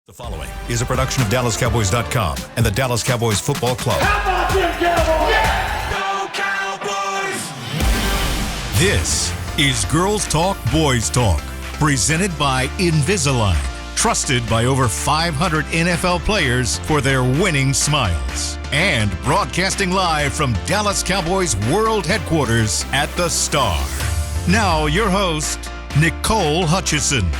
The following is a production of DallasCowboys.com and the Dallas Cowboys Football Club. How about them Cowboys? Yeah! Go Cowboys! This is Girls Talk, Boys Talk, presented by Invisalign, trusted by over 500 NFL players for their winning smiles. And broadcasting live from Dallas Cowboys World Headquarters at the Star. Now, your host, Nicole Hutchison.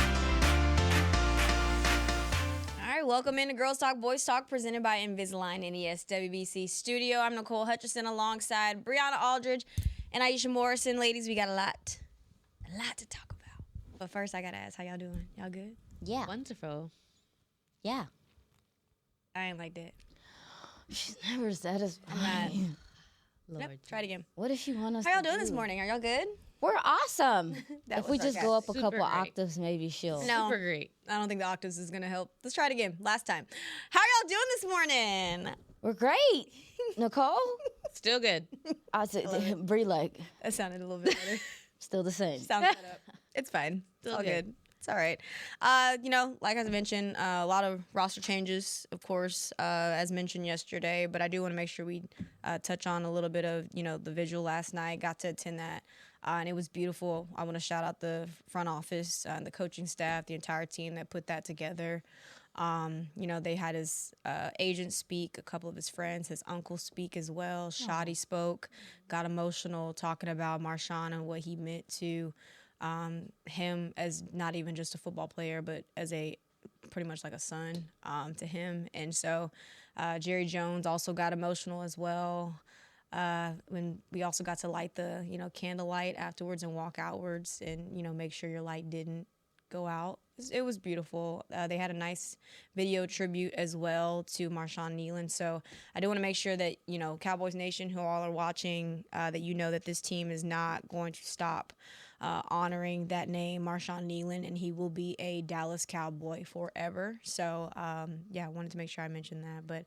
Welcome into Girls Talk, Boys Talk, presented by Invisalign NES WBC Studio. I'm Nicole Hutchison alongside Brianna Aldridge and Aisha Morrison. Ladies, we got a lot to talk about. But first, I got to ask, how y'all doing? Y'all good? Yeah. Wonderful. Yeah. I ain't like that. She's never satisfied. I'm not. Lord. Nope, try it again. What does she want us How y'all to doing do? this morning? Are y'all good? We're awesome. That if we was just go up a sarcastic. couple Super great. octaves, maybe she'll. No. Super great. I don't think the octaves is going to help. Let's try it again. Last time. How y'all doing this morning? We're great. Nicole? Still good. I said, Bree, like, That sounded a little bit better. still the same. Sounds set up. It's fine. It's Still all good. good. It's all right. Like I mentioned, a lot of roster changes, of course, as mentioned yesterday. But I do want to make sure we touch on a little bit of, the visual last night. Got to attend that. And it was beautiful. I want to shout out the front office, the coaching staff, the entire team that put that together. They had his agent speak, a couple of his friends, his uncle speak as well. Shotty spoke, got emotional talking about Marshawn and what he meant to him as not even just a football player, but as a pretty much like a son to him. And so Jerry Jones also got emotional as well. When we also got to light the, candlelight afterwards and walk outwards and, make sure your light didn't go out. It was beautiful. They had a nice video tribute as well to Marshawn Nealon. So I do want to make sure that, Cowboys Nation, who all are watching, that that this team is not going to stop honoring that name, Marshawn Nealon, and he will be a Dallas Cowboy forever. So, I wanted to make sure I mentioned that. But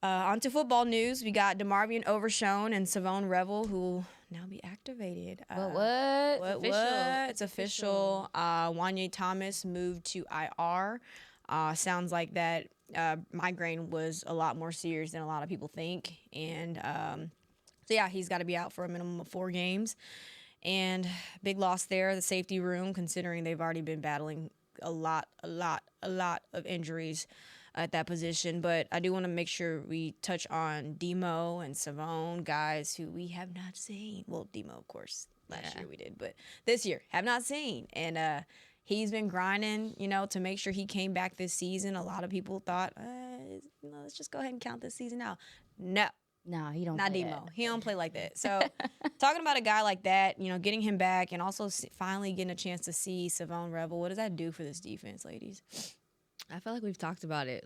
on to football news. We got DeMarvion Overshown and Shavon Revel, who will now be activated. What? It's official. Wanye Thomas moved to IR. Sounds like that migraine was a lot more serious than a lot of people think. And, he's got to be out for a minimum of 4 games. And big loss there, the safety room, considering they've already been battling a lot of injuries at that position. But I do want to make sure we touch on Demo and Shavon, guys who we have not seen. Well, Demo, of course, last year we did, but this year have not seen. And he's been grinding, to make sure he came back this season. A lot of people thought, let's just go ahead and count this season out. No, he don't. not play Demo. that. He don't play like that. So talking about a guy like that, getting him back and also finally getting a chance to see Shavon Revel, what does that do for this defense, ladies? I feel like we've talked about it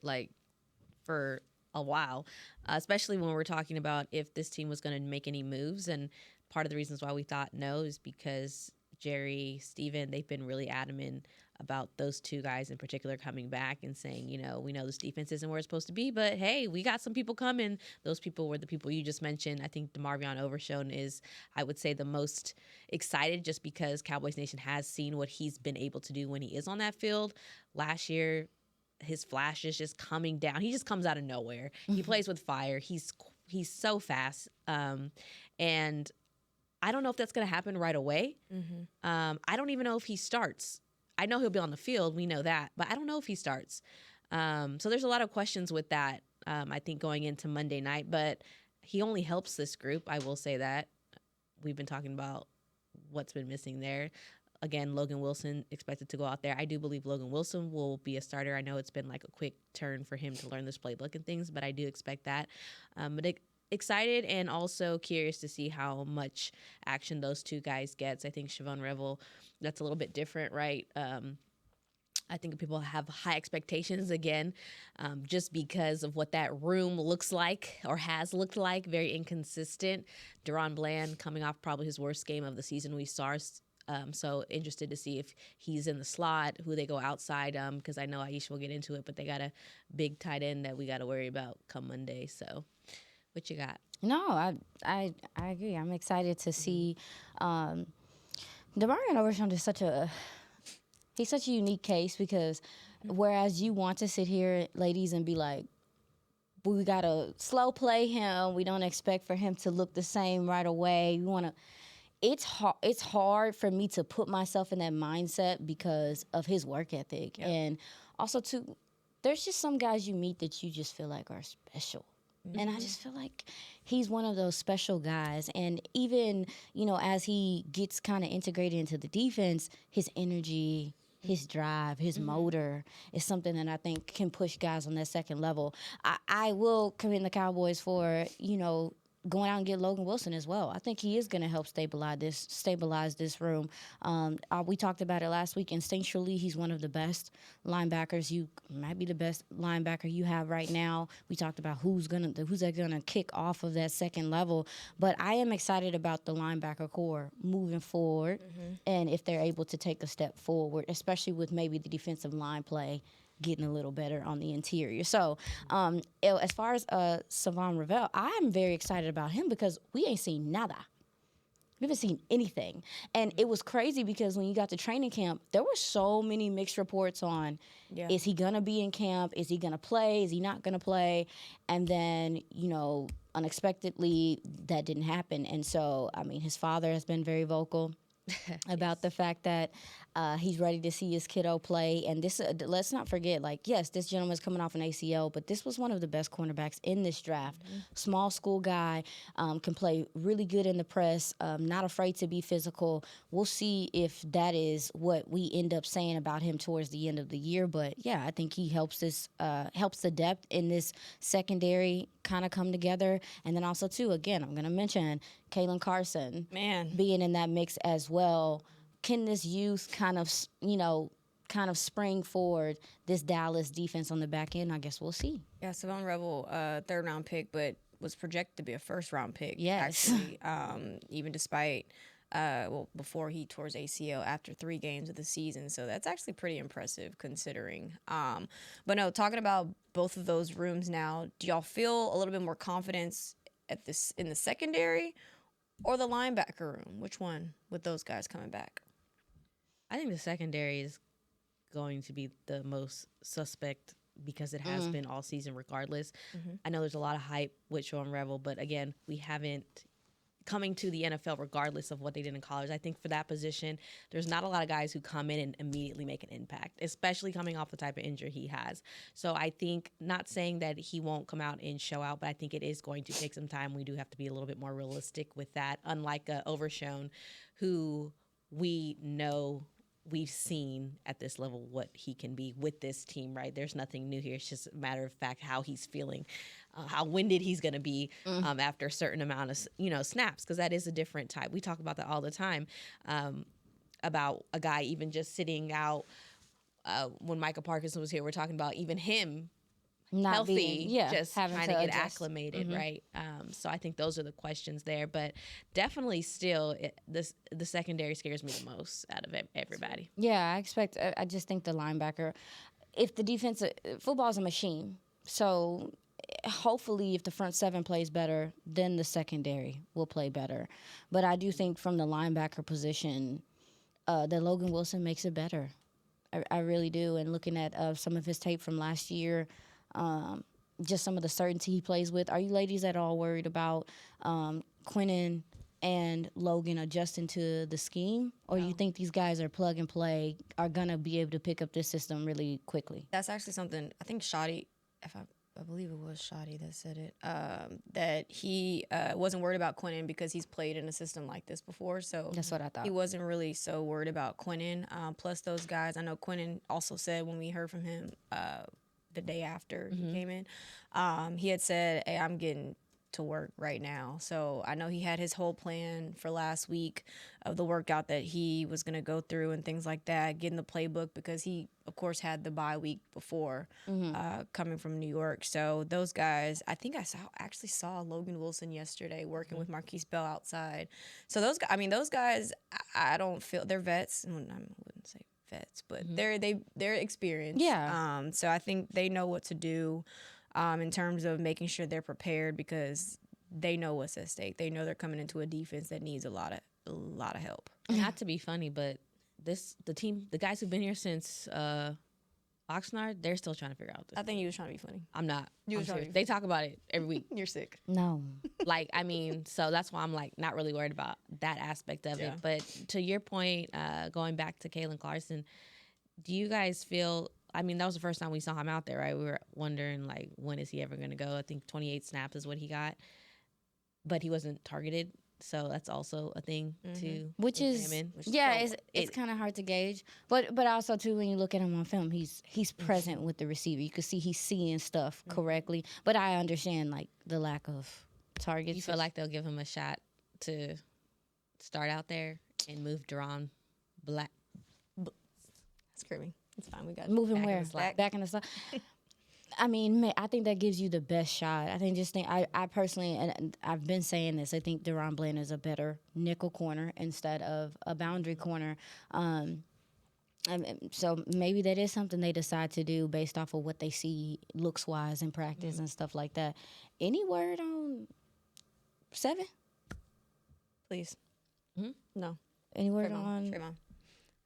for a while, especially when we're talking about if this team was going to make any moves. And part of the reasons why we thought no is because Jerry, Steven, they've been really adamant about those 2 guys in particular coming back and saying, we know this defense isn't where it's supposed to be, but hey, we got some people coming. Those people were the people you just mentioned. I think DeMarvion Overshown is, I would say, the most excited just because Cowboys Nation has seen what he's been able to do when he is on that field. Last year, his flash is just coming down. He just comes out of nowhere. He plays with fire. He's so fast. And I don't know if that's going to happen right away. I don't even know if he starts. I know he'll be on the field. We know that. But I don't know if he starts. So there's a lot of questions with that, I think, going into Monday night. But he only helps this group. I will say that. We've been talking about what's been missing there. Again, Logan Wilson expected to go out there. I do believe Logan Wilson will be a starter. I know it's been like a quick turn for him to learn this playbook and things, but I do expect that. But excited and also curious to see how much action those 2 guys gets. I think Shavon Revel, that's a little bit different, right? I think people have high expectations again, just because of what that room looks like or has looked like. Very inconsistent. Deron Bland coming off probably his worst game of the season we saw. So interested to see if he's in the slot, who they go outside, because I know Aisha will get into it, but they got a big tight end that we got to worry about come Monday. So what you got? No, I agree. I'm excited to see DeMarvion Overshown is such a He's such a unique case because whereas you want to sit here, ladies, and be like, we got to slow play him. We don't expect for him to look the same right away. We want to. It's hard for me to put myself in that mindset because of his work ethic. Yep. And also, too, there's just some guys you meet that you just feel like are special. Mm-hmm. And I just feel like he's one of those special guys. And even, as he gets kind of integrated into the defense, his energy, his drive, his motor is something that I think can push guys on that second level. I will commend the Cowboys for, going out and get Logan Wilson as well. I think he is going to help stabilize this room. We talked about it last week. Instinctually, he's one of the best linebackers. You might be the best linebacker you have right now. We talked about who's gonna kick off of that second level. But I am excited about the linebacker core moving forward, and if they're able to take a step forward, especially with maybe the defensive line play getting a little better on the interior. So as far as Shavon Revel, I'm very excited about him because we ain't seen nada. We haven't seen anything. And it was crazy because when you got to training camp, there were so many mixed reports on, is he going to be in camp? Is he going to play? Is he not going to play? And then, unexpectedly, that didn't happen. And so, his father has been very vocal about the fact that he's ready to see his kiddo play. And this, let's not forget, this gentleman's coming off an ACL, but this was one of the best cornerbacks in this draft. Small school guy, can play really good in the press, not afraid to be physical. We'll see if that is what we end up saying about him towards the end of the year. But, yeah, I think he helps the depth in this secondary kind of come together. And then also, too, again, I'm going to mention Kalen Carson being in that mix as well. Can this youth kind of spring forward this Dallas defense on the back end? I guess we'll see. Yeah, Shavon Revel, third-round pick, but was projected to be a first-round pick. Yes. Actually, even despite, before he tore his ACL after 3 games of the season. So that's actually pretty impressive considering. But no, talking about both of those rooms now, do y'all feel a little bit more confidence in the secondary or the linebacker room? Which one with those guys coming back? I think the secondary is going to be the most suspect because it has been all season regardless. I know there's a lot of hype with Shavon Revel, but again, we haven't coming to the NFL regardless of what they did in college. I think for that position, there's not a lot of guys who come in and immediately make an impact, especially coming off the type of injury he has. So I think, not saying that he won't come out and show out, but I think it is going to take some time. We do have to be a little bit more realistic with that, unlike Overshown, who we know we've seen at this level what he can be with this team, right? There's nothing new here. It's just a matter of fact how he's feeling, how winded he's going to be after a certain amount of, snaps, because that is a different type. We talk about that all the time, about a guy even just sitting out. When Micah Parkinson was here, we're talking about even him not healthy, being, just having trying to to get adjust. acclimated, right? So I think those are the questions there, but definitely still, the secondary scares me the most out of everybody. Yeah, I just think the linebacker, if the defense, football is a machine, so hopefully if the front seven plays better, then the secondary will play better. But I do think from the linebacker position, that Logan Wilson makes it better. I really do. And looking at some of his tape from last year, just some of the certainty he plays with. Are you ladies at all worried about Quinnen and Logan adjusting to the scheme? Or you think these guys are plug and play, are going to be able to pick up this system really quickly? That's actually something, I think Shoddy, I believe it was Shoddy that said it, that he wasn't worried about Quinnen because he's played in a system like this before. So that's what I thought. He wasn't really so worried about Quinnen. Plus those guys, I know Quinnen also said when we heard from him the day after he came in, he had said, hey, I'm getting to work right now. So I know he had his whole plan for last week of the workout that he was going to go through and things like that, getting the playbook because he, of course, had the bye week before coming from New York. So those guys, I think I actually saw Logan Wilson yesterday working with Marquise Bell outside. So those guys, I don't feel, they're vets. I wouldn't say vets, but they're experienced. Yeah. So I think they know what to do in terms of making sure they're prepared because they know what's at stake. They know they're coming into a defense that needs a lot of help. Not to be funny, but the guys who've been here since Oxnard, they're still trying to figure out this. I think you was trying to be funny. I'm not. You I'm was trying to serious. be They talk about it every week. You're sick. No. Like, I mean, so that's why I'm like not really worried about that aspect of it. But to your point, going back to Kalen Clarkson, do you guys feel? I mean, that was the first time we saw him out there, right? We were wondering like, when is he ever going to go? I think 28 snaps is what he got, but he wasn't targeted. So that's also a thing to Which is it's kind of hard to gauge, but also too when you look at him on film, he's present with the receiver. You can see he's seeing stuff correctly. But I understand like the lack of targets. You feel like they'll give him a shot to start out there and move Deron Black. Screaming. It's fine. We got it. Moving back in where the slot. back in the slot. I mean, I think that gives you the best shot. I personally, and I've been saying this, I think Deron Bland is a better nickel corner instead of a boundary corner. So maybe that is something they decide to do based off of what they see looks-wise in practice and stuff like that. Any word on 7? Please. No. Any word Trayvon. on? Trayvon.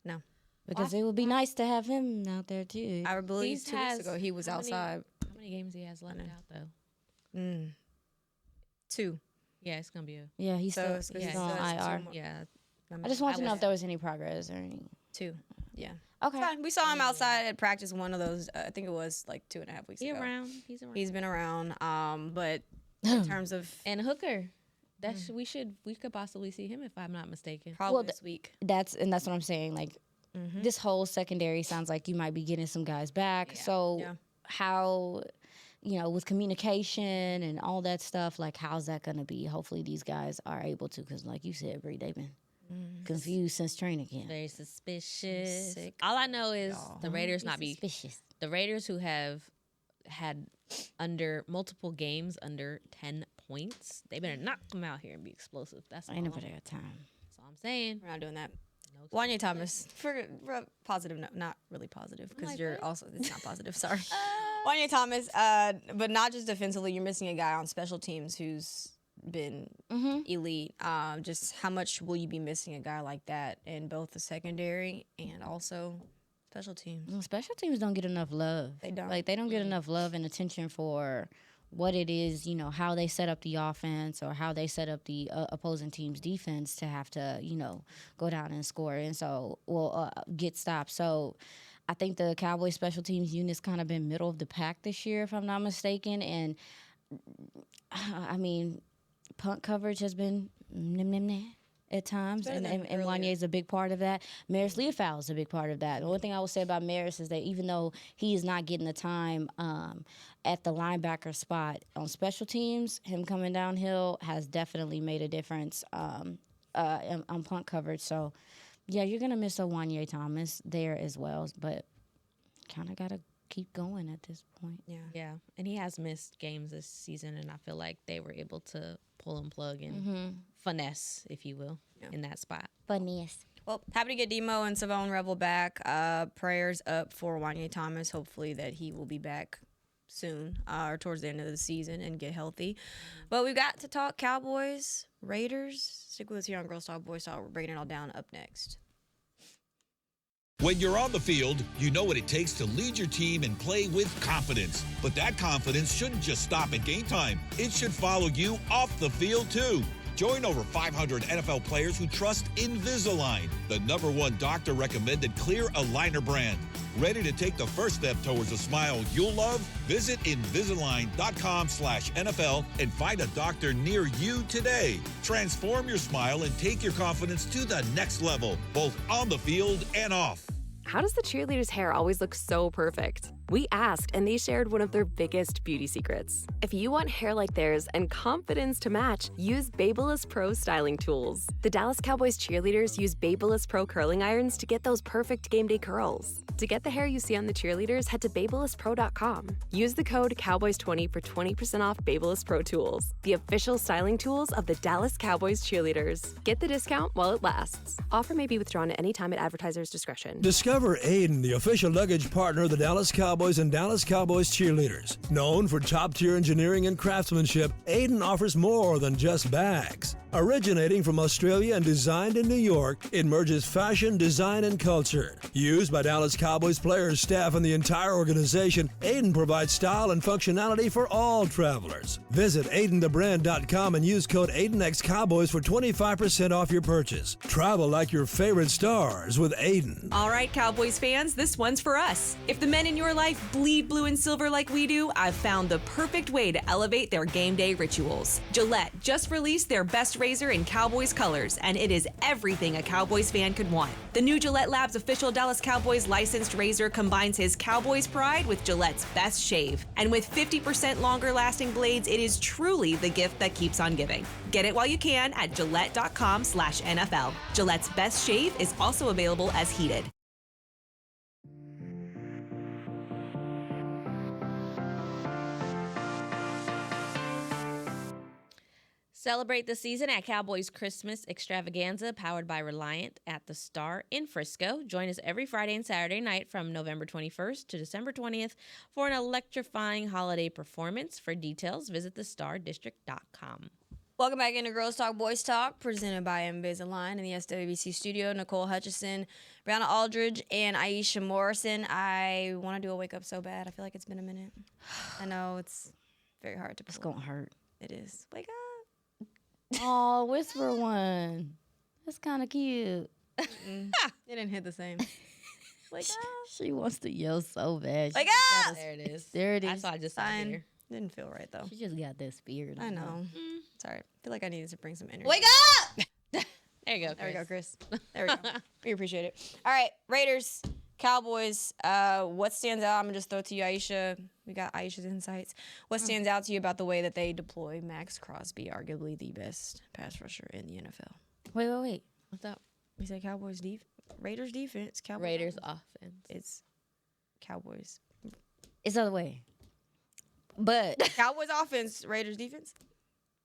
No. Because it would be nice to have him out there too. I believe 2 weeks ago he was outside. How many games he has left out though? 2. Yeah, it's gonna be a Yeah, he's So still it's- he's on so it's IR. 2 more. yeah. I just want to know if there was any progress or any. 2. Yeah. Okay. It's fine. We saw him outside at practice one of those. I think it was like 2.5 weeks ago. He's around. He's been around. But in terms of And Hooker. We could possibly see him if I'm not mistaken. probably this week. That's what I'm saying. Like this whole secondary sounds like you might be getting some guys back. So how, with communication and all that stuff, like how's that going to be? Hopefully these guys are able to, because like you said, Bree, they've been confused since training camp. Very suspicious. All I know is the Raiders Suspicious. the Raiders who have had under multiple games under 10 points. They better not come out here and be explosive. That's all. Ain't nobody got time. That's all I'm saying. We're not doing that. No Wanya Thomas, for positive note, not really positive, because you're also, it's not positive, sorry. Wanya Thomas, but not just defensively, you're missing a guy on special teams who's been elite. Just how much will you be missing a guy like that in both the secondary and also special teams? Well, special teams don't get enough love. They don't. Like, they don't get enough love and attention for what it is, how they set up the offense or how they set up the opposing team's defense to have to, go down and score and get stops. So I think the Cowboys special teams unit's kind of been middle of the pack this year, if I'm not mistaken. And, I mean, punt coverage has been at times, and Wanye's a big part of that. Maris Leofow is a big part of that. The one thing I will say about Maris is that even though he is not getting the time at the linebacker spot on special teams, him coming downhill has definitely made a difference on punt coverage. So, yeah, you're going to miss a Wanye Thomas there as well, but kind of got to keep going at this point. Yeah, and he has missed games this season, and I feel like they were able to pull and plug and finesse, if you will, in that spot. Funniest. Well, happy to get Demo and Shavon Revel back. Prayers up for Wanye Thomas. Hopefully that he will be back soon or towards the end of the season and get healthy. But we've got to talk Cowboys, Raiders. Stick with us here on Girls Talk, Boys Talk. We're breaking it all down up next. When you're on the field, you know what it takes to lead your team and play with confidence. But that confidence shouldn't just stop at game time. It should follow you off the field, too. Join over 500 NFL players who trust Invisalign, the #1 doctor-recommended clear aligner brand. Ready to take the first step towards a smile you'll love? Visit Invisalign.com/NFL and find a doctor near you today. Transform your smile and take your confidence to the next level, both on the field and off. How does the cheerleader's hair always look so perfect? We asked, and they shared one of their biggest beauty secrets. If you want hair like theirs and confidence to match, use Babyliss Pro styling tools. The Dallas Cowboys cheerleaders use Babyliss Pro curling irons to get those perfect game day curls. To get the hair you see on the cheerleaders, head to BabylissPro.com. Use the code Cowboys20 for 20% off Babyliss Pro tools, the official styling tools of the Dallas Cowboys cheerleaders. Get the discount while it lasts. Offer may be withdrawn at any time at advertiser's discretion. Discover Aiden, the official luggage partner of the Dallas Cowboys and Dallas Cowboys cheerleaders. Known for top-tier engineering and craftsmanship, Aiden offers more than just bags. Originating from Australia and designed in New York, it merges fashion, design, and culture. Used by Dallas Cowboys players, staff, and the entire organization, Aiden provides style and functionality for all travelers. Visit AidenTheBrand.com and use code AidenXCowboys for 25% off your purchase. Travel like your favorite stars with Aiden. All right, Cowboys fans, this one's for us. If the men in your life bleed blue and silver like we do, I've found the perfect way to elevate their game day rituals. Gillette just released their best razor in Cowboys colors, and it is everything a Cowboys fan could want. The new Gillette Labs official Dallas Cowboys licensed razor combines his Cowboys pride with Gillette's best shave. And with 50% longer lasting blades, it is truly the gift that keeps on giving. Get it while you can at Gillette.com/NFL. Gillette's best shave is also available as heated. Celebrate the season at Cowboys Christmas Extravaganza, powered by Reliant at the Star in Frisco. Join us every Friday and Saturday night from November 21st to December 20th for an electrifying holiday performance. For details, visit thestardistrict.com. Welcome back into Girls Talk, Boys Talk, presented by Invisalign in the SWBC studio. Nicole Hutchison, Brianna Aldridge, and Aisha Morrison. I want to do a wake up so bad. I feel like it's been a minute. I know it's very hard to pull. It's going to hurt. It is. Wake up. Oh, whisper one. That's kind of cute. It didn't hit the same. Wake up. She wants to yell so bad. Wake up. There it is. There it is. That's why I just saw Fine. here. Didn't feel right, though. She just got that spirit. I on her. know. Sorry. I feel like I needed to bring some energy. Wake up! There you go, Chris. There we go, Chris. There we go. We appreciate it. All right, Raiders, Cowboys. What stands out? I'm going to just throw it to you, Aisha. We got Aisha's insights. What stands out to you about the way that they deploy Max Crosby, arguably the best pass rusher in the NFL? Wait. What's up? We say Cowboys Raiders defense. Cowboys Raiders offense. offense. It's Cowboys. It's the other way. But Cowboys offense, Raiders defense?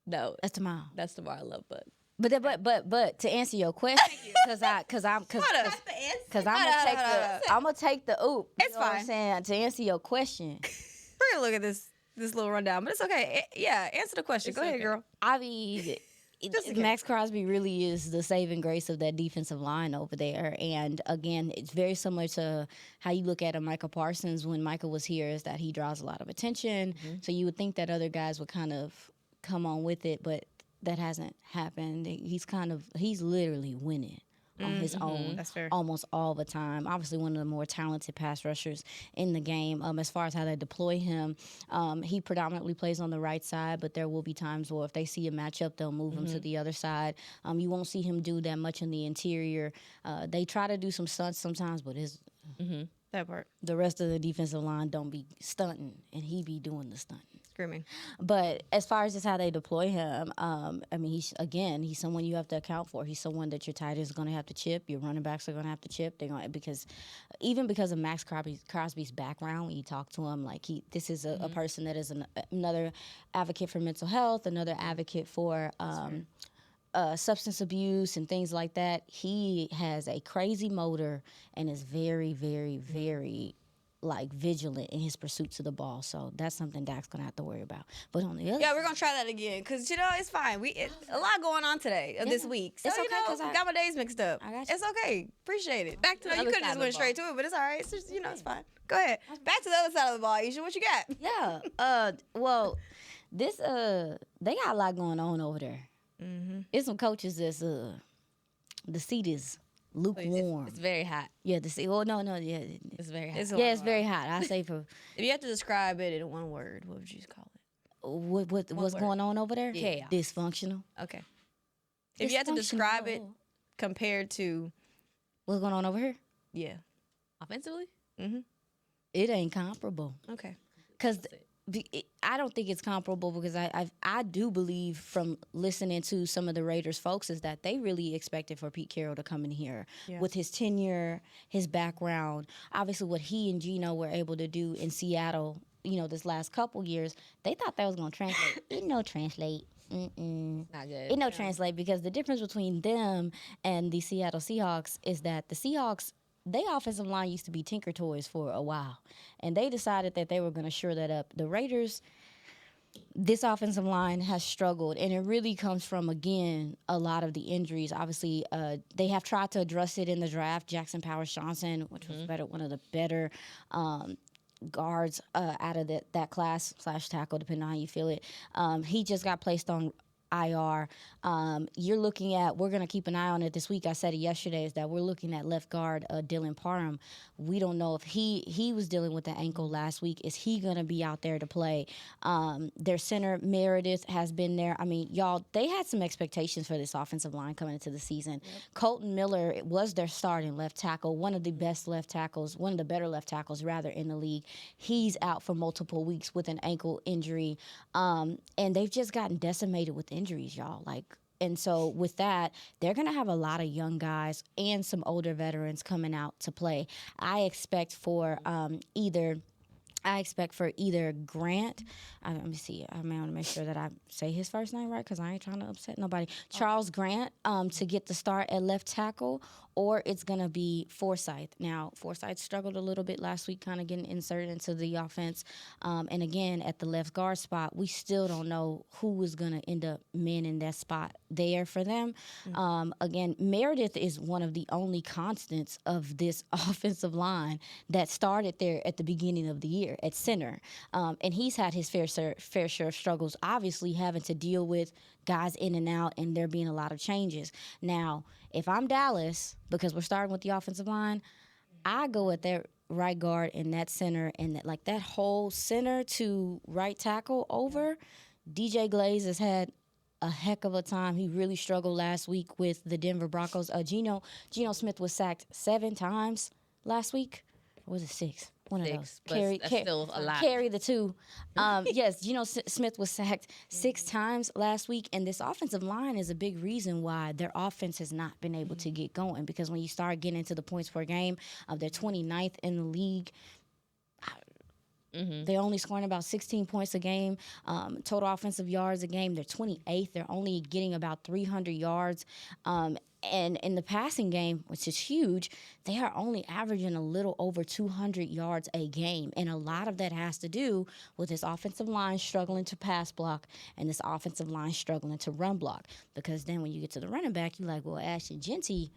No, that's tomorrow. that's tomorrow. I love but. But to answer your question, because I'm gonna take the oop. It's you know what I'm fine. saying? To answer your question, We're going to look at this little rundown, but it's okay. Yeah, answer the question. Go ahead, okay. girl. I mean, Just in case. Max Crosby really is the saving grace of that defensive line over there. And again, it's very similar to how you look at a Micah Parsons when Micah was here, is that he draws a lot of attention. So you would think that other guys would kind of come on with it, but that hasn't happened. He's literally winning on his own. That's fair. Almost all the time. Obviously one of the more talented pass rushers in the game. As far as how they deploy him, he predominantly plays on the right side, but there will be times where if they see a matchup, they'll move him to the other side. You won't see him do that much in the interior. They try to do some stunts sometimes, but That part. the rest of the defensive line don't be stunting, and he be doing the stunting. Screaming. But as far as just how they deploy him, I mean, he's someone you have to account for. He's someone that your tight ends are going to have to chip. Your running backs are going to have to chip. They're going because of Max Crosby's background, when you talk to him, like this is a person that is another advocate for mental health, another advocate for substance abuse and things like that. He has a crazy motor and is very, very, very vigilant in his pursuits of the ball. So that's something Dak's gonna have to worry about. But on the other, Yeah, we're gonna try that again because it's fine. A lot going on today this week. So It's okay, 'cause I got my days mixed up. I got you. It's okay. Appreciate it. Back to the you other could side just of went the straight to it, but it's all right. It's just it's fine. Go ahead. Back to the other side of the ball, Aisha. What you got? yeah. Well, this they got a lot going on over there. It's some coaches that's the seat is lukewarm. It's very hot. Yeah, the seat. Well, no, yeah. It's very hot. It's very hot. I say for If you had to describe it in one word, what would you call it? what's word. going on over there? Chaos. Dysfunctional. Okay. If you had to describe it Dysfunctional. compared to What's going on over here? Offensively? It ain't comparable. Okay. Because I don't think it's comparable because I do believe from listening to some of the Raiders folks is that they really expected for Pete Carroll to come in here with his tenure, his background, obviously what he and Gino were able to do in Seattle, this last couple years. They thought that was going to translate. It no translate. Not good. It no translate because the difference between them and the Seattle Seahawks is that the Seahawks, their offensive line used to be tinker toys for a while, and they decided that they were going to shore that up. The Raiders, this offensive line has struggled, and it really comes from, again, a lot of the injuries. Obviously, they have tried to address it in the draft. Jackson Powers Johnson, which was one of the better guards out of that class / tackle, depending on how you feel it. He just got placed on IR. You're looking at, we're going to keep an eye on it this week. I said it yesterday, is that we're looking at left guard Dylan Parham. We don't know if he was dealing with the ankle last week. Is he going to be out there to play? Their center, Meredith, has been there. I mean, y'all, they had some expectations for this offensive line coming into the season. Yep. Colton Miller was their starting left tackle, one of the best left tackles, one of the better left tackles, rather, in the league. He's out for multiple weeks with an ankle injury. And they've just gotten decimated with injuries, y'all. And so with that, they're going to have a lot of young guys and some older veterans coming out to play. I expect for either Grant. Let me see. I want to make sure that I say his first name right, because I ain't trying to upset nobody. Charles Grant to get the start at left tackle, or it's going to be Forsyth. Now, Forsyth struggled a little bit last week, kind of getting inserted into the offense. And again, at the left guard spot, we still don't know who is going to end up manning that spot there for them. Again, Meredith is one of the only constants of this offensive line that started there at the beginning of the year at center. And he's had his fair share of struggles, obviously having to deal with guys in and out and there being a lot of changes. Now, if I'm Dallas, because we're starting with the offensive line, I go at that right guard and that center, and that whole center to right tackle over. DJ Glaze has had a heck of a time. He really struggled last week with the Denver Broncos. Geno Smith was sacked 7 times last week. Or was it 6? One of those. That's still a lot. Carry the 2. Yes, Geno Smith was sacked 6 times last week, and this offensive line is a big reason why their offense has not been able to get going, because when you start getting into the points per game, they're 29th in the league. They're only scoring about 16 points a game. Total offensive yards a game, they're 28th. They're only getting about 300 yards. And in the passing game, which is huge, they are only averaging a little over 200 yards a game. And a lot of that has to do with this offensive line struggling to pass block and this offensive line struggling to run block. Because then when you get to the running back, you're like, well, Ashton Genty,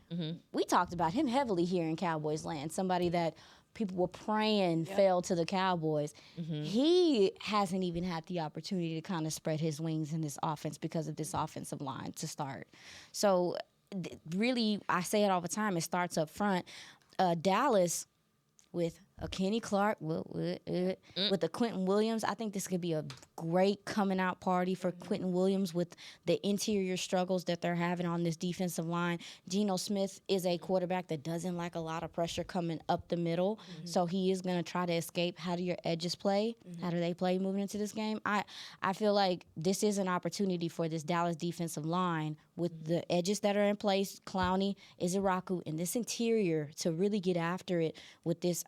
we talked about him heavily here in Cowboys land, somebody that people were praying fell to the Cowboys. He hasn't even had the opportunity to kind of spread his wings in this offense because of this offensive line to start. So really, I say it all the time, it starts up front. Dallas with a Kenny Clark, with a Quentin Williams. I think this could be a great coming out party for Quentin Williams with the interior struggles that they're having on this defensive line. Geno Smith is a quarterback that doesn't like a lot of pressure coming up the middle, so he is going to try to escape. How do your edges play? How do they play moving into this game? I feel like this is an opportunity for this Dallas defensive line with the edges that are in place, Clowney, Iziraku, and this interior to really get after it with this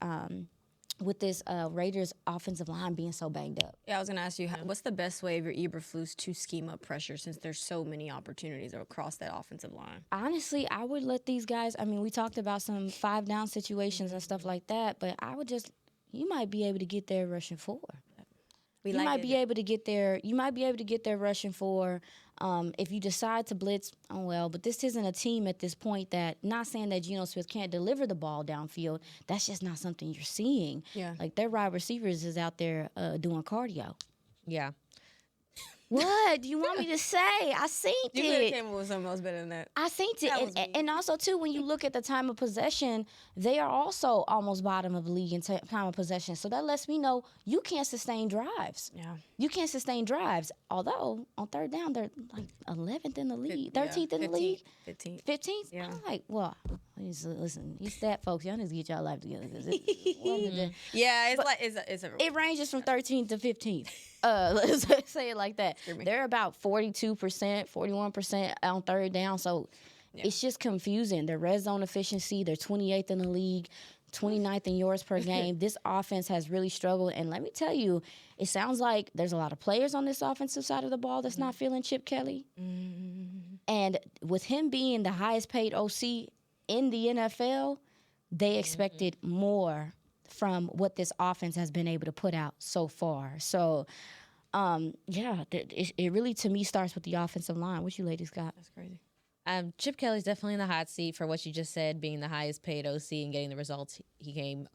Raiders offensive line being so banged up. Yeah, I was going to ask you, what's the best way of your Eberflus to scheme up pressure, since there's so many opportunities across that offensive line? Honestly, I would let these guys, we talked about some 5-down situations and stuff like that, but I would you might be able to get there rushing 4. You might be able to get there rushing 4. If you decide to blitz, but this isn't a team at this point that, not saying that Geno Smith can't deliver the ball downfield, that's just not something you're seeing. Yeah. Like, their wide receivers is out there doing cardio. Yeah. What do you want me to say? I seen it. You could have came up with something else better than that. I seen it. And also, too, when you look at the time of possession, they are also almost bottom of the league in time of possession. So that lets me know you can't sustain drives. Yeah. You can't sustain drives. Although, on third down, they're like 11th in the league, 13th in the league. 15th? Yeah. I'm like, well, listen, you stat folks, y'all need to get y'all life together. Yeah, it ranges from 13th to 15th. Let's say it like that. They're about 42%, 41% on third down, so it's just confusing. Their red zone efficiency, they're 28th in the league, 29th in yards per game. This offense has really struggled, and let me tell you, it sounds like there's a lot of players on this offensive side of the ball that's not feeling Chip Kelly. And with him being the highest paid OC in the NFL, they expected more from what this offense has been able to put out so far. So it really to me starts with the offensive line. What you ladies got? That's crazy. Chip Kelly's definitely in the hot seat for what you just said, being the highest paid OC and getting the results. He came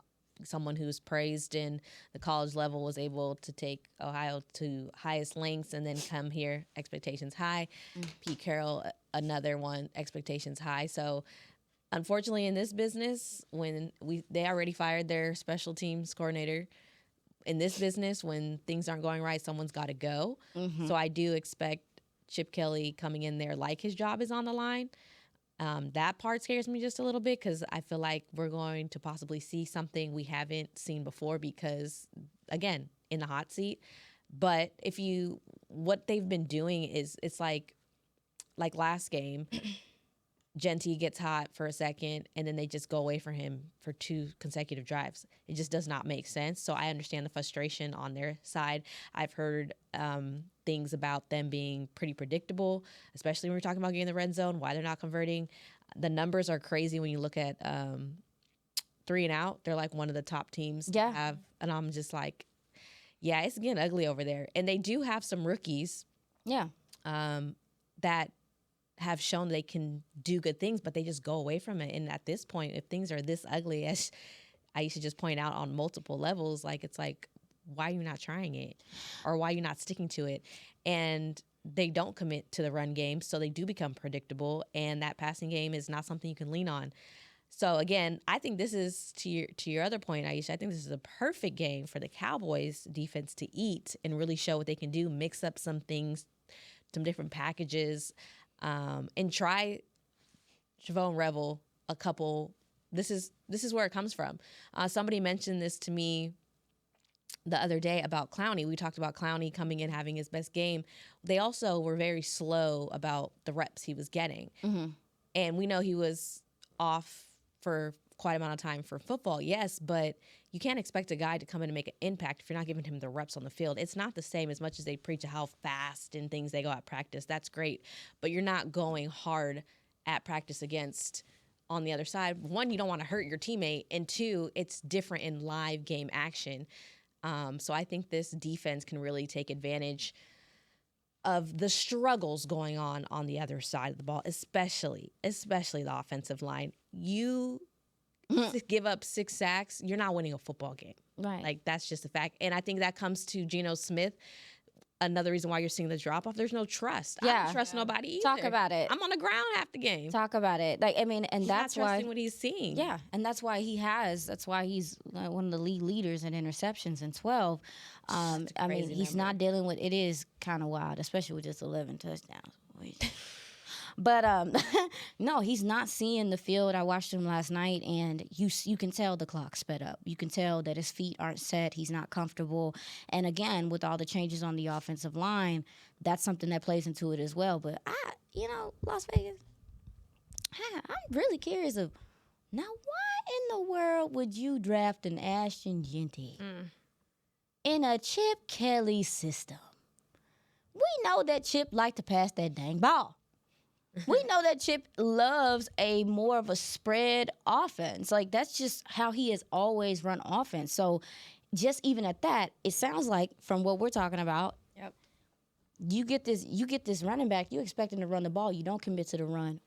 someone who's praised in the college level, was able to take Ohio to highest lengths and then come here, expectations high. Pete Carroll, another one, expectations high. So unfortunately in this business, when they already fired their special teams coordinator, in this business, when things aren't going right, someone's got to go. So I do expect Chip Kelly coming in there like his job is on the line. That part scares me just a little bit because I feel like we're going to possibly see something we haven't seen before because, again, in the hot seat. But what they've been doing is it's like last game, Genty gets hot for a second, and then they just go away from him for 2 consecutive drives. It just does not make sense. So I understand the frustration on their side. I've heard things about them being pretty predictable, especially when we're talking about getting in the red zone, why they're not converting. The numbers are crazy when you look at 3 and out. They're like one of the top teams to have. And I'm just like, yeah, it's getting ugly over there. And they do have some rookies that have shown they can do good things, but they just go away from it. And at this point, if things are this ugly, as I used to just point out on multiple levels, like it's like, why are you not trying it? Or why are you not sticking to it? And they don't commit to the run game, so they do become predictable, and that passing game is not something you can lean on. So again, I think this is, to your other point, Aisha, I think this is a perfect game for the Cowboys defense to eat and really show what they can do, mix up some things, some different packages, and try Shavon Revel a couple. This is where it comes from. Somebody mentioned this to me the other day about Clowney. We talked about Clowney coming in, having his best game. They also were very slow about the reps he was getting. And we know he was off for quite a amount of time for football, yes, but you can't expect a guy to come in and make an impact if you're not giving him the reps on the field. It's not the same as much as they preach how fast and things they go at practice. That's great, but you're not going hard at practice against, on the other side. 1, you don't want to hurt your teammate, and 2, it's different in live game action. So I think this defense can really take advantage of the struggles going on the other side of the ball, especially the offensive line. You give up 6 sacks, you're not winning a football game. Right. Like, that's just a fact. And I think that comes to Geno Smith. Another reason why you're seeing the drop-off, there's no trust. I don't trust nobody either. Talk about it. I'm on the ground half the game. Talk about it. Like, I mean, and He's that's not trusting why what he's seeing. Yeah, and that's why he's one of the league leaders in interceptions in 12. I mean, he's not dealing with, it is kind of wild, especially with just 11 touchdowns. But no, he's not seeing the field. I watched him last night, and you can tell the clock sped up. You can tell that his feet aren't set. He's not comfortable. And again, with all the changes on the offensive line, that's something that plays into it as well. But Las Vegas, I'm really curious of, now why in the world would you draft an Ashton Genty in a Chip Kelly system? We know that Chip liked to pass that dang ball. We know that Chip loves a more of a spread offense. Like, that's just how he has always run offense. So just even at that, it sounds like from what we're talking about, you get this running back, you expect him to run the ball, you don't commit to the run.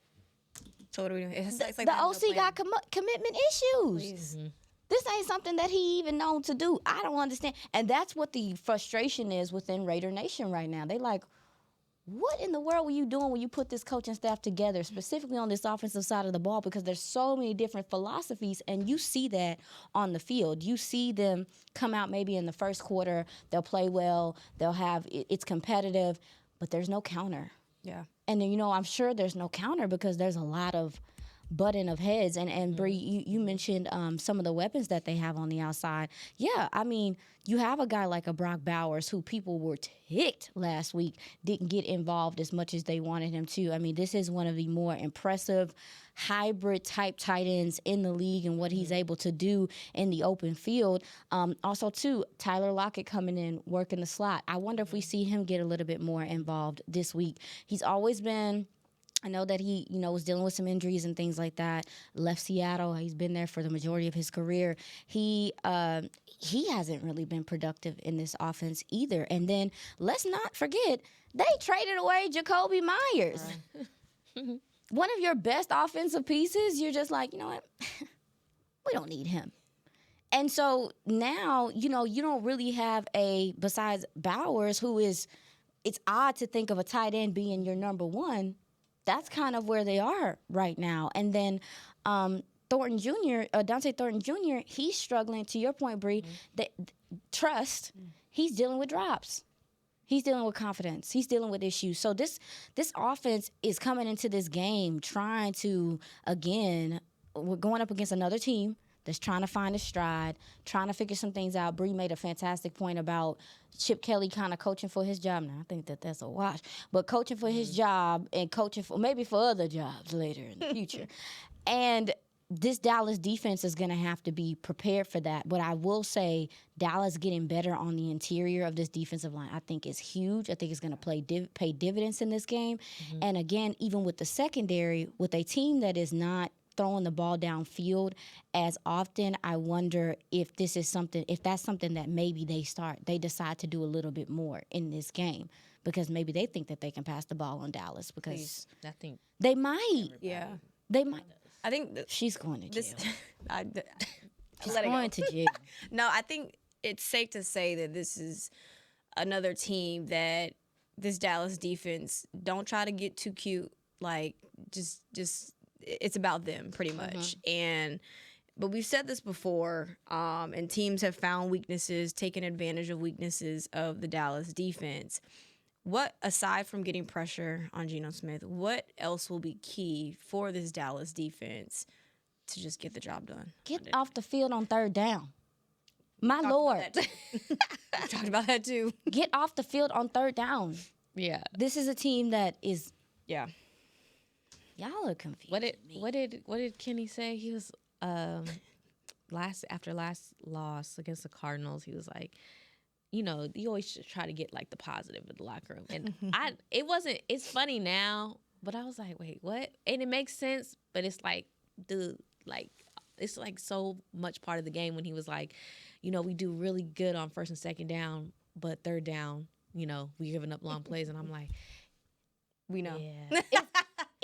So what do we do? It's like the OC got commitment issues. This ain't something that he even known to do. I don't understand. And that's what the frustration is within Raider Nation right now. They like, what in the world were you doing when you put this coaching staff together, specifically on this offensive side of the ball? Because there's so many different philosophies, and you see that on the field. You see them come out maybe in the first quarter, they'll play well, it's competitive, but there's no counter. Yeah. And then, I'm sure there's no counter because there's a lot of butting of heads. And Bree, you mentioned some of the weapons that they have on the outside. Yeah, I mean, you have a guy like a Brock Bowers who people were ticked last week didn't get involved as much as they wanted him to. I mean, this is one of the more impressive hybrid type tight ends in the league and what he's able to do in the open field. Also, too, Tyler Lockett coming in, working the slot. I wonder if we see him get a little bit more involved this week. He's always been I know that he, was dealing with some injuries and things like that. Left Seattle. He's been there for the majority of his career. He hasn't really been productive in this offense either. And then let's not forget, they traded away Jacoby Myers. One of your best offensive pieces, you're just like, you know what? We don't need him. And so now, you don't really have besides Bowers, who is, it's odd to think of a tight end being your number one. That's kind of where they are right now. And then Thornton Jr., Dante Thornton Jr., he's struggling, to your point, Bree, trust, he's dealing with drops. He's dealing with confidence. He's dealing with issues. So this offense is coming into this game trying to, again, we're going up against another team that's trying to find a stride, trying to figure some things out. Bree made a fantastic point about Chip Kelly kind of coaching for his job. Now, I think that's a wash. But coaching for his job and coaching for maybe for other jobs later in the future. And this Dallas defense is going to have to be prepared for that. But I will say Dallas getting better on the interior of this defensive line, I think, is huge. I think it's going to pay dividends in this game. And, again, even with the secondary, with a team that is not throwing the ball downfield as often, I wonder if that's something that maybe they decide to do a little bit more in this game, because maybe they think that they can pass the ball on Dallas, because I think they might. Yeah. They might. I think She's going to jail. She's let it going go. to jail. No, I think it's safe to say that this is another team that this Dallas defense don't try to get too cute. Like, just it's about them pretty much. But we've said this before, and teams have found weaknesses, taken advantage of weaknesses of the Dallas defense. What, aside from getting pressure on Geno Smith, what else will be key for this Dallas defense to just get the job done? Get off the field on third down. My Lord. We talked about that too. Get off the field on third down. Yeah. This is a team that is, Yeah. y'all are confused. What did Kenny say? He was after last loss against the Cardinals, he was like, you always should try to get like the positive in the locker room. And it's funny now, but I was like, wait, what? And it makes sense, but it's like, dude, like, it's like so much part of the game when he was like, we do really good on first and second down, but third down, we're giving up long plays. And I'm like, we know. Yeah.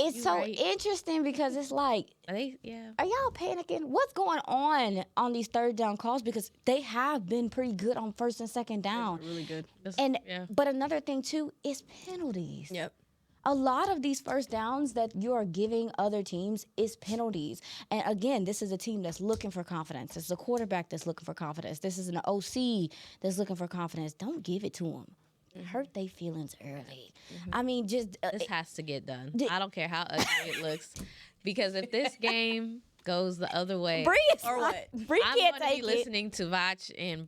It's so interesting because it's like, are y'all panicking? What's going on these third down calls? Because they have been pretty good on first and second down. Really good. But another thing too is penalties. Yep. A lot of these first downs that you are giving other teams is penalties. And again, this is a team that's looking for confidence. This is a quarterback that's looking for confidence. This is an OC that's looking for confidence. Don't give it to them. Hurt their feelings early. I mean, just this has to get done. I don't care how ugly it looks, because if this game goes the other way, Bree I'm can't gonna take be listening to Vach and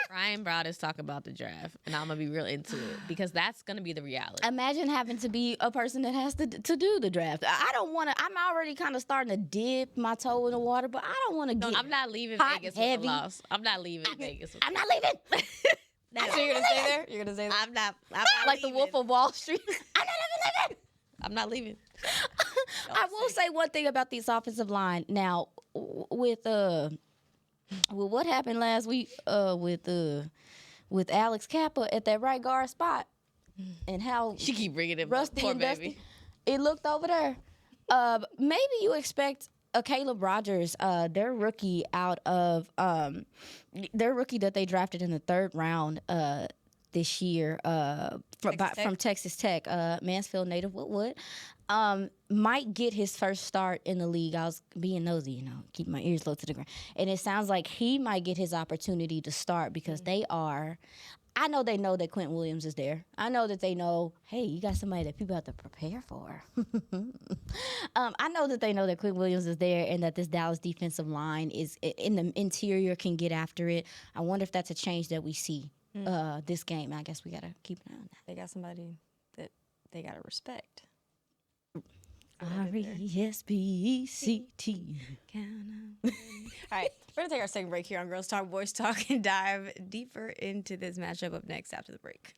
Brian Broaddus talk about the draft, and I'm gonna be real into it, because that's gonna be the reality. Imagine having to be a person that has to do the draft. I don't want to. I'm already kind of starting to dip my toe in the water, but I don't want to get. I'm not leaving hot, Vegas heavy. with a loss. I'm not leaving Vegas. I'm not leaving. So you're gonna stay there? You're gonna stay there? I'm not Like leaving. the Wolf of Wall Street. I'm not leaving. I will say one thing about this offensive line. Now, with what happened last week with Alex Kappa at that right guard spot, and how She keep bringing it Rusty up. Poor and baby. Dusty, it looked over there. Maybe you expect a Caleb Rogers, their rookie that they drafted in the third round this year from Texas Tech, Mansfield native Woodwood, might get his first start in the league. I was being nosy, keep my ears low to the ground. And it sounds like he might get his opportunity to start, because I know they know that Quentin Williams is there. I know that they know, hey, you got somebody that people have to prepare for. I know that they know that Quentin Williams is there, and that this Dallas defensive line is in the interior, can get after it. I wonder if that's a change that we see this game. I guess we got to keep an eye on that. They got somebody that they gotta respect. R-E-S-P-E-C-T. All right, we're gonna take our second break here on Girls Talk, Boys Talk, and dive deeper into this matchup up next after the break.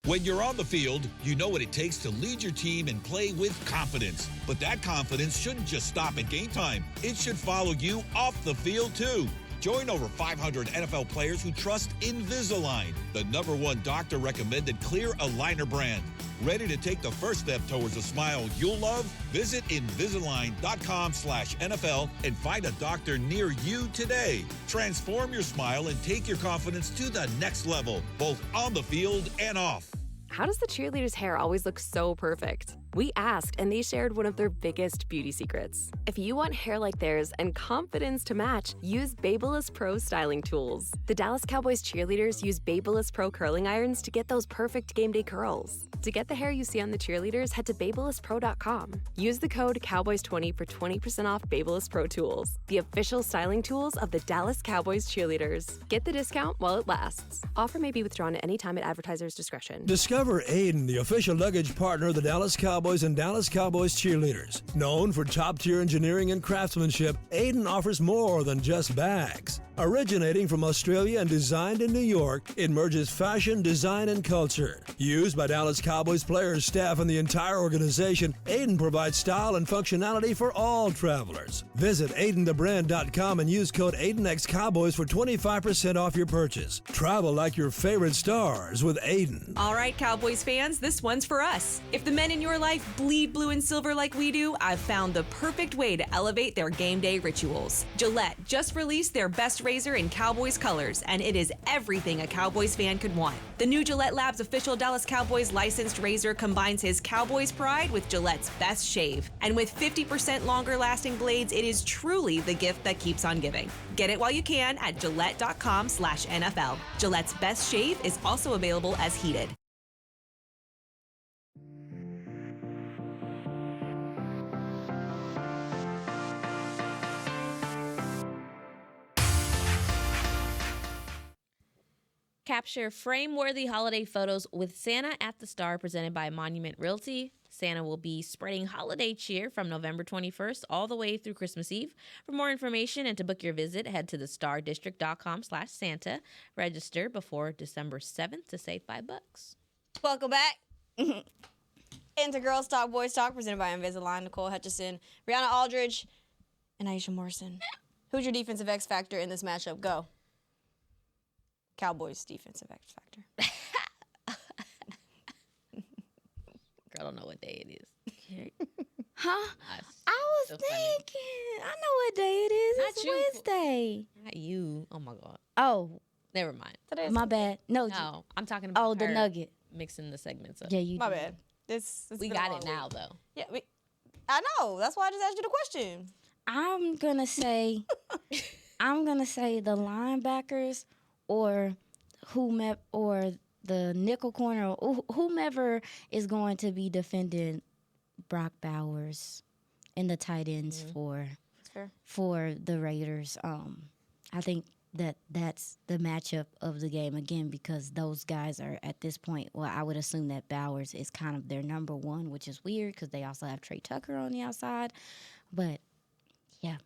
When you're on the field, you know what it takes to lead your team and play with confidence. But that confidence shouldn't just stop at game time. It should follow you off the field, too. Join over 500 NFL players who trust Invisalign, the #1 doctor-recommended clear aligner brand. Ready to take the first step towards a smile you'll love? Visit Invisalign.com/NFL and find a doctor near you today. Transform your smile and take your confidence to the next level, both on the field and off. How does the cheerleader's hair always look so perfect? We asked, and they shared one of their biggest beauty secrets. If you want hair like theirs and confidence to match, use Babyliss Pro styling tools. The Dallas Cowboys cheerleaders use Babyliss Pro curling irons to get those perfect game day curls. To get the hair you see on the cheerleaders, head to BabylissPro.com. Use the code Cowboys20 for 20% off Babyliss Pro tools, the official styling tools of the Dallas Cowboys cheerleaders. Get the discount while it lasts. Offer may be withdrawn at any time at advertiser's discretion. Discover Aiden, the official luggage partner of the Dallas Cowboys and Dallas Cowboys cheerleaders. Known for top-tier engineering and craftsmanship, Aiden offers more than just bags. Originating from Australia and designed in New York, it merges fashion, design, and culture. Used by Dallas Cowboys players, staff, and the entire organization, Aiden provides style and functionality for all travelers. Visit AidenTheBrand.com and use code AidenXCowboys for 25% off your purchase. Travel like your favorite stars with Aiden. All right, Cowboys fans, this one's for us. If the men in your life bleed blue and silver like we do, I've found the perfect way to elevate their game day rituals. Gillette just released their best razor in Cowboys colors, and it is everything a Cowboys fan could want. The new Gillette Labs official Dallas Cowboys licensed razor combines his Cowboys pride with Gillette's best shave. And with 50% longer lasting blades, it is truly the gift that keeps on giving. Get it while you can at Gillette.com/NFL. Gillette's best shave is also available as heated. Capture frame-worthy holiday photos with Santa at the Star, presented by Monument Realty. Santa will be spreading holiday cheer from November 21st all the way through Christmas Eve. For more information and to book your visit, head to thestardistrict.com/Santa. Register before December 7th to save $5. Welcome back into Girls Talk, Boys Talk, presented by Invisalign. Nicole Hutchison, Rihanna Aldridge, and Aisha Morrison. Who's your defensive X factor in this matchup? Go. Cowboys defensive X factor. Girl, I don't know what day it is. Huh? I was thinking. I know what day it is. It's Wednesday. Not you. Oh, my God. Oh. Never mind. My bad. No, I'm talking about the nugget. Mixing the segments up. Yeah, you My did. bad. We got it now, though. Yeah, I know. That's why I just asked you the question. I'm gonna say the linebackers or the nickel corner or whomever is going to be defending Brock Bowers and the tight ends for the Raiders. I think that's the matchup of the game again, because those guys are at this point. Well, I would assume that Bowers is kind of their number one, which is weird because they also have Trey Tucker on the outside. But yeah,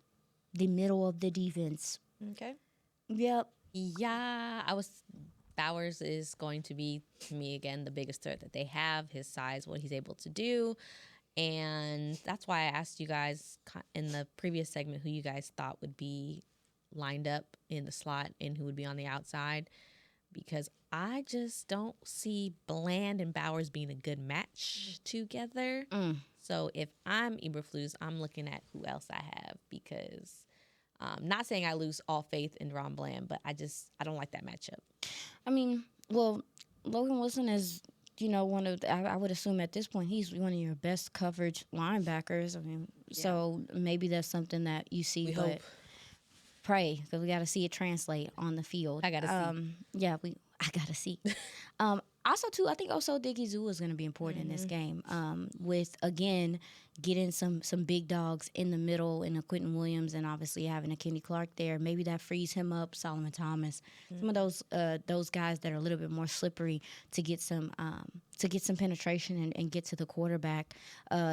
the middle of the defense. Okay. Yep. Yeah, Bowers is going to be, to me, again, the biggest threat that they have. His size, what he's able to do. And that's why I asked you guys in the previous segment who you guys thought would be lined up in the slot and who would be on the outside, because I just don't see Bland and Bowers being a good match together. So if I'm Eberflus, I'm looking at who else I have, because not saying I lose all faith in Ron Bland, but I don't like that matchup. I mean, well, Logan Wilson is, one of I would assume at this point he's one of your best coverage linebackers. I mean, so maybe that's something that you see, but pray, because we got to see it translate on the field. I got to see. Yeah, I got to see. Also, too, I think also Diggy Zoo is going to be important in this game, with, again, getting some big dogs in the middle and a Quentin Williams, and obviously having a Kenny Clark there. Maybe that frees him up, Solomon Thomas, some of those guys that are a little bit more slippery to get some penetration and get to the quarterback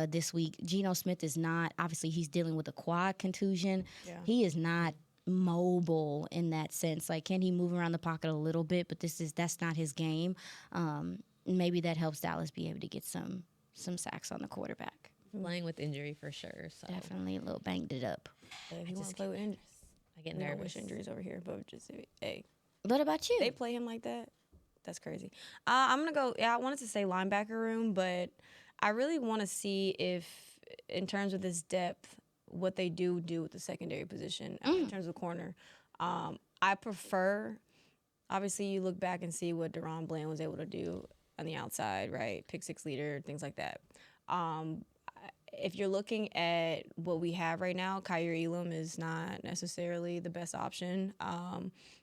this week. Geno Smith is not, obviously he's dealing with a quad contusion. Yeah. He is not mobile in that sense. Like, can he move around the pocket a little bit? But that's not his game. maybe that helps Dallas be able to get some sacks on the quarterback. Playing with injury for sure. So Definitely a little banged it up. If you want to play with injuries, I get we don't nervous. wish injuries over here, but just hey, What about you? they play him like that. That's crazy. I'm gonna go. Yeah, I wanted to say linebacker room, but I really want to see if, in terms of this depth, what they do with the secondary position in terms of corner. I prefer. Obviously, you look back and see what Deron Bland was able to do on the outside, right? Pick six leader, things like that. If you're looking at what we have right now, Kyer Elam is not necessarily the best option,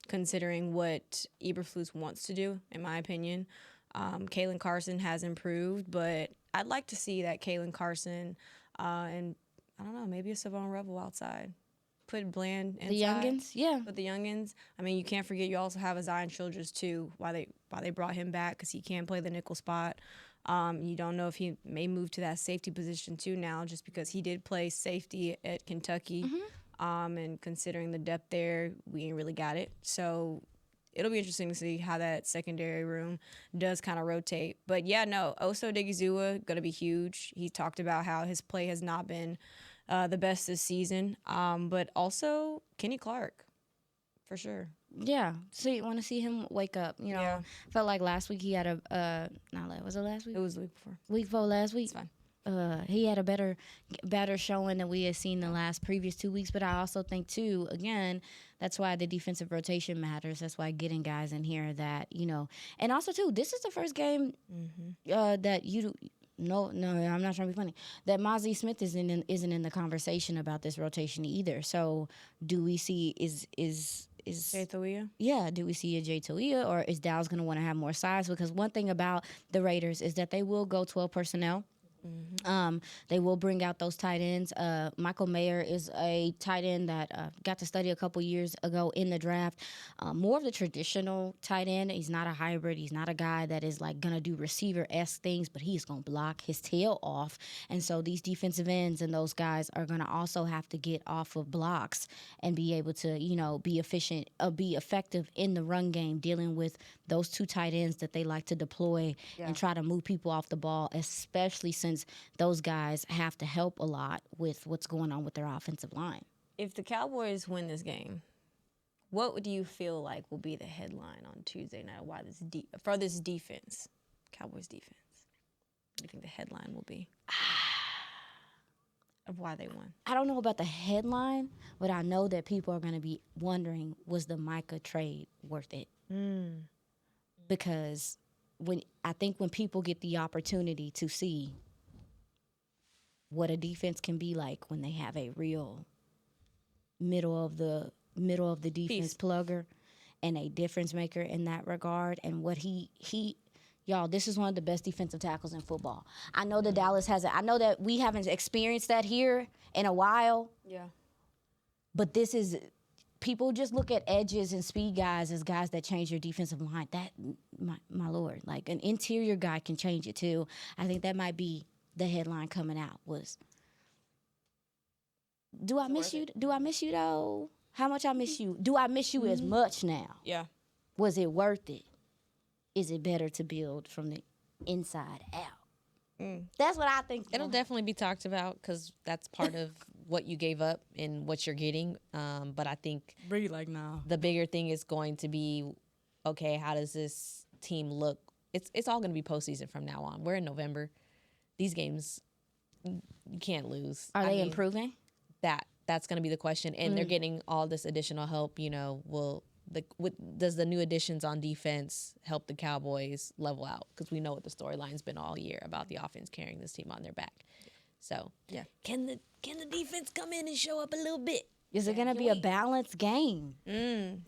considering what Eberflus wants to do, in my opinion. Kalen Carson has improved, but I'd like to see that Kalen Carson and, I don't know, maybe a Shavon Revel outside. Put Bland inside. The youngins, yeah. Put the youngins. I mean, you can't forget you also have a Zion Childress, too, why they brought him back, because he can play the nickel spot. You don't know if he may move to that safety position too now, just because he did play safety at Kentucky. And considering the depth there, we ain't really got it. So it'll be interesting to see how that secondary room does kind of rotate. But yeah, no, Oso Odigizua going to be huge. He talked about how his play has not been the best this season. But also Kenny Clark, for sure. Yeah, want to see him wake up. You know, Yeah. felt like last week he had was it last week? It was the week before. Week before last week. It's fine. He had a better showing than we had seen the last previous 2 weeks. But I also think too, again, that's why the defensive rotation matters. That's why getting guys in here that, you know, and also too, this is the first game that you. No, I'm not trying to be funny. That Mozzie Smith isn't in the conversation about this rotation either. So, do we see is Jay Toia? Yeah, do we see a Jay Toia, or is Dallas going to want to have more size? Because one thing about the Raiders is that they will go 12 personnel. They will bring out those tight ends. Michael Mayer is a tight end that got to study a couple years ago in the draft. More of the traditional tight end. He's not a hybrid. He's not a guy that is like going to do receiver-esque things, but he's going to block his tail off. And so these defensive ends and those guys are going to also have to get off of blocks and be able to, you know, be efficient, be effective in the run game, dealing with those two tight ends that they like to deploy and try to move people off the ball, especially since those guys have to help a lot with what's going on with their offensive line. If the Cowboys win this game, what do you feel like will be the headline on Tuesday night? Why for this defense, Cowboys defense? What do you think the headline will be of why they won? I don't know about the headline, but I know that people are going to be wondering, was the Micah trade worth it? Because when people get the opportunity to see what a defense can be like when they have a real middle of the defense plugger and a difference maker in that regard, and what he y'all, this is one of the best defensive tackles in football. I know that Dallas has it. I know that we haven't experienced that here in a while. Yeah. But this is, people just look at edges and speed guys as guys that change your defensive line. That, my Lord, like an interior guy can change it too. I think that might be the headline coming out was, do I miss you? Do I miss you though? How much I miss you? Do I miss you as much now? Yeah. Was it worth it? Is it better to build from the inside out? That's what I think. It'll definitely be talked about because that's part of what you gave up and what you're getting. But I think the bigger thing is going to be, okay, how does this team look? It's all going to be postseason from now on. We're in November. These games, you can't lose. Are they improving? That's going to be the question. And they're getting all this additional help. You know, does the new additions on defense help the Cowboys level out? Because we know what the storyline's been all year about the offense carrying this team on their back. So, can the defense come in and show up a little bit? Is it going to be a balanced game?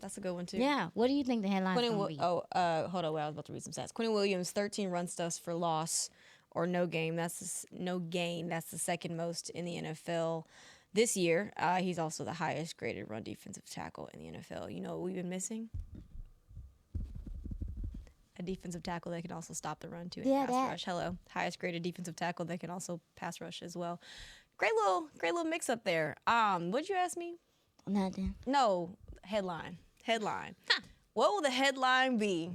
That's a good one too. Yeah. What do you think the headline's going to be? Hold on. Wait, I was about to read some stats. Quentin Williams, 13 run stuffs for loss or no gain. That's the second most in the NFL this year. He's also the highest graded run defensive tackle in the NFL. You know what we've been missing? A defensive tackle that can also stop the run too and pass rush. Hello, highest graded defensive tackle that can also pass rush as well. Great little mix up there. What'd you ask me? Nothing. No, headline. What will the headline be?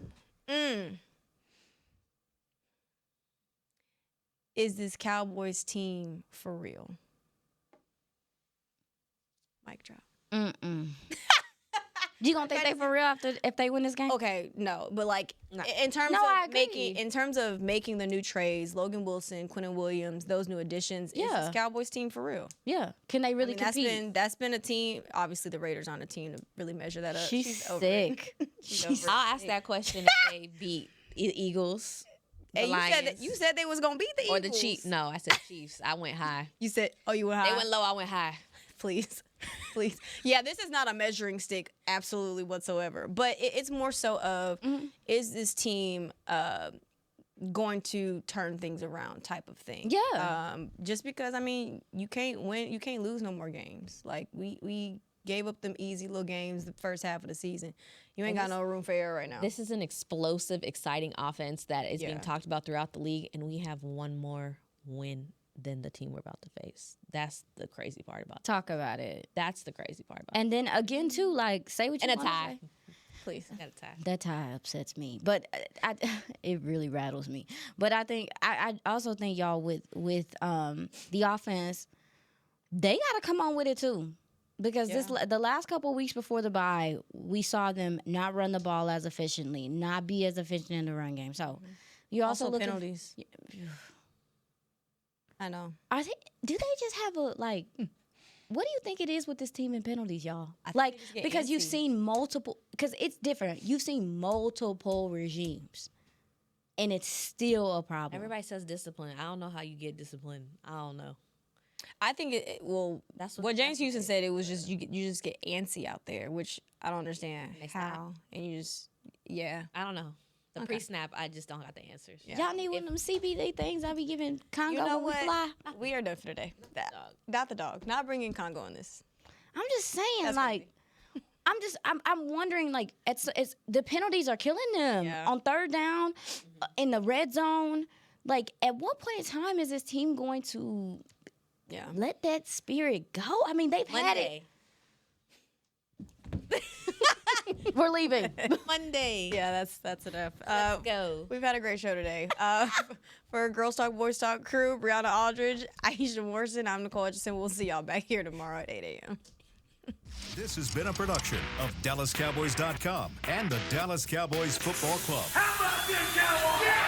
is this Cowboys team for real? Mic drop. You gonna think they for real if they win this game? Okay, no, but like in terms of making the new trades, Logan Wilson, Quentin Williams, those new additions, is this Cowboys team for real? Yeah. Can they really compete? That's been a team. Obviously, the Raiders aren't a team to really measure that up. She's sick. I'll ask that question if they beat Eagles. Hey, you said they was gonna beat the Eagles or the Chiefs. No, I said Chiefs. I went high. You said, you went high. They went low. I went high. Please. Yeah, this is not a measuring stick, absolutely whatsoever. But it's more so of, is this team going to turn things around type of thing? Yeah. Just because, I mean, you can't lose no more games. Like, we gave up them easy little games the first half of the season. You ain't got no room for error right now. This is an explosive, exciting offense that is being talked about throughout the league, and we have one more win than the team we're about to face. That's the crazy part about it. Talk about it. That's the crazy part about it. And then again, too, like, say what you want And a tie. Please. Got a tie. That tie upsets me, but it really rattles me. But I think I also think y'all with the offense, they got to come on with it too, because the last couple of weeks before the bye, we saw them not run the ball as efficiently, not be as efficient in the run game. So you also look penalties. I know. Do they just have a what do you think it is with this team in penalties, y'all? Because you've seen multiple, because it's different. You've seen multiple regimes, and it's still a problem. Everybody says discipline. I don't know how you get discipline. I don't know. I think that's what James Houston said. It was just you just get antsy out there, which I don't understand how. And you just I don't know. The pre-snap, I just don't got the answers. Yeah. Y'all need one of them CBD things I be giving Congo when we fly. We are done for today. Not the dog. Not bringing Congo in this. I'm just saying, I'm wondering, it's the penalties are killing them on third down, in the red zone. Like, at what point in time is this team going to let that spirit go? I mean, they've had it. We're leaving. Monday. Yeah, that's enough. Let's go. We've had a great show today. For Girls Talk, Boys Talk crew, Brianna Aldridge, Aisha Morrison, I'm Nicole Hutchison. We'll see y'all back here tomorrow at 8 a.m. This has been a production of DallasCowboys.com and the Dallas Cowboys Football Club. How about this, Cowboys? Yeah!